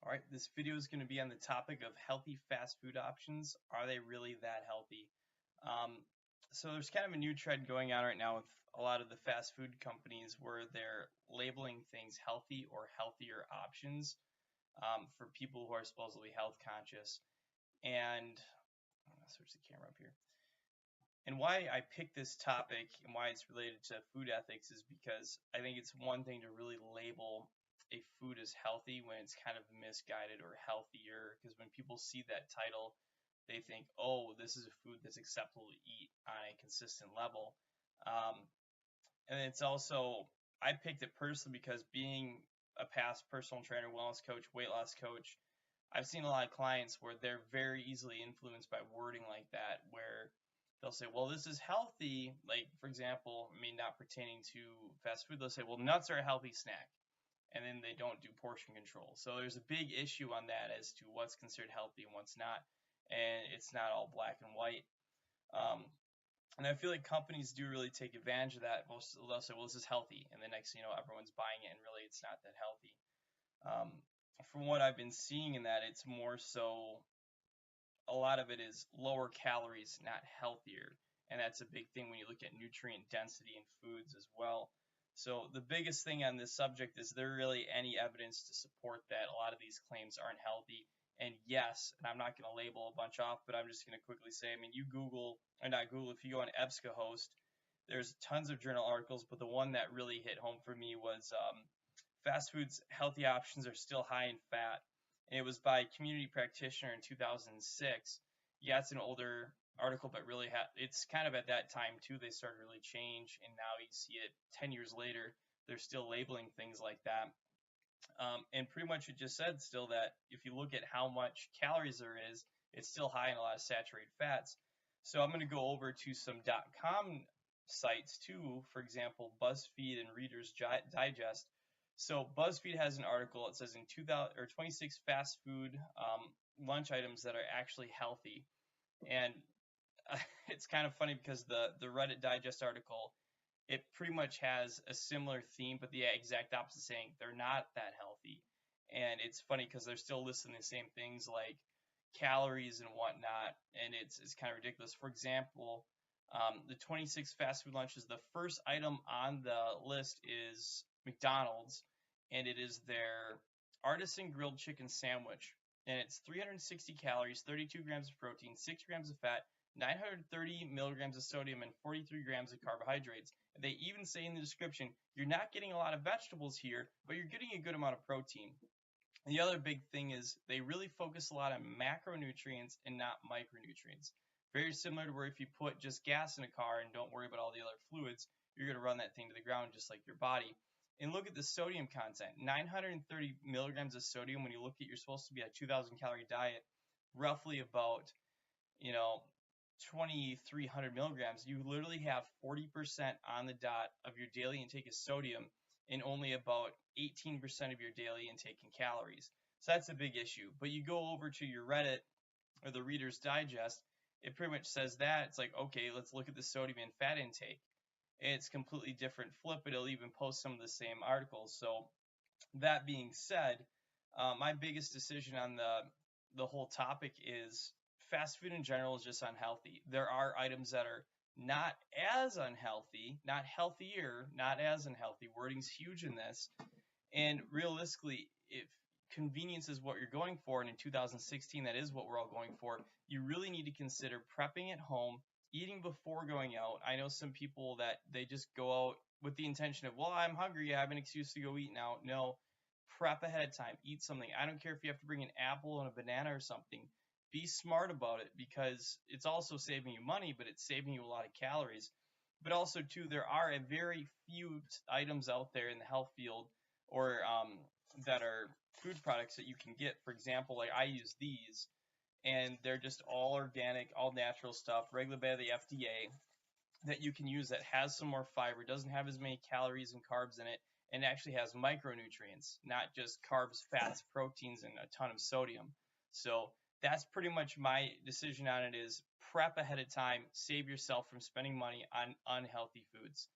All right, this video is going to be on the topic of healthy fast food options. Are they really that healthy? Um, so there's kind of a new trend going on right now with a lot of the fast food companies where they're labeling things healthy or healthier options for people who are supposedly health conscious. And I'm going to switch the camera up here. And why I picked this topic and why it's related to food ethics is because I think it's one thing to really label a food as healthy when it's kind of misguided or healthier. Because when people see that title, they think, oh, this is a food that's acceptable to eat on a consistent level. Um, and it's also, I picked it personally because being a past personal trainer, wellness coach, weight loss coach, I've seen a lot of clients where they're very easily influenced by wording like that, where they'll say, well, this is healthy. Like, for example, I mean, not pertaining to fast food, they'll say, well, nuts are a healthy snack. And then they don't do portion control. So there's a big issue on that as to what's considered healthy and what's not. And it's not all black and white. Um, and I feel like companies do really take advantage of that. They'll say, well, this is healthy. And the next thing you know, everyone's buying it. And really, it's not that healthy. Um, from what I've been seeing in that, it's more so a lot of it is lower calories, not healthier. And that's a big thing when you look at nutrient density in foods as well. So the biggest thing on this subject is there really any evidence to support that a lot of these claims aren't healthy? And yes, and I'm not going to label a bunch off, but I'm just going to quickly say, I mean, you Google, or not Google, if you go on EBSCOhost, there's tons of journal articles, but the one that really hit home for me was fast foods healthy options are still high in fat, and it was by a community practitioner in 2006. Yeah, it's an older article, but really it's kind of at that time too they started really change, and now you see it 10 years later they're still labeling things like that. And pretty much it just said still that if you look at how much calories there is, it's still high in a lot of saturated fats. So I'm going to go over to some .com sites too, for example, BuzzFeed and Reader's Digest. So BuzzFeed has an article. It says in 26 fast food lunch items that are actually healthy, and it's kind of funny because the Reddit Digest article, it pretty much has a similar theme, but the exact opposite, saying they're not that healthy. And it's funny because they're still listing the same things like calories and whatnot, and it's kind of ridiculous. For example, the 26 fast food lunches, the first item on the list is McDonald's, and it is their artisan grilled chicken sandwich. And it's 360 calories, 32 grams of protein, 6 grams of fat, 930 milligrams of sodium, and 43 grams of carbohydrates. They even say in the description, you're not getting a lot of vegetables here, but you're getting a good amount of protein. The other big thing is they really focus a lot on macronutrients and not micronutrients. Very similar to where if you put just gas in a car and don't worry about all the other fluids, you're going to run that thing to the ground just like your body. And look at the sodium content, 930 milligrams of sodium. When you look at, you're supposed to be a 2,000 calorie diet, roughly about, you know, 2,300 milligrams. You literally have 40% on the dot of your daily intake of sodium and only about 18% of your daily intake in calories. So that's a big issue. But you go over to your Reddit or the Reader's Digest, it pretty much says that. It's like, okay, let's look at the sodium and fat intake. It's completely different flip, but it'll even post some of the same articles. So that being said, my biggest decision on the whole topic is fast food in general is just unhealthy. There are items that are not as unhealthy, not healthier, not as unhealthy. Wording's huge in this. And realistically, if convenience is what you're going for, and in 2016 that is what we're all going for, you really need to consider prepping at home, eating before going out. I know some people that they just go out with the intention of, well, I'm hungry, I have an excuse to go eat now. No, prep ahead of time, eat something. I don't care if you have to bring an apple and a banana or something. Be smart about it because it's also saving you money, but it's saving you a lot of calories. But also, too, there are a very few items out there in the health field or that are food products that you can get. For example, like I use these, and they're just all organic, all natural stuff, regulated by the FDA, that you can use that has some more fiber, doesn't have as many calories and carbs in it, and actually has micronutrients, not just carbs, fats, proteins, and a ton of sodium. So that's pretty much my decision on it is prep ahead of time, save yourself from spending money on unhealthy foods.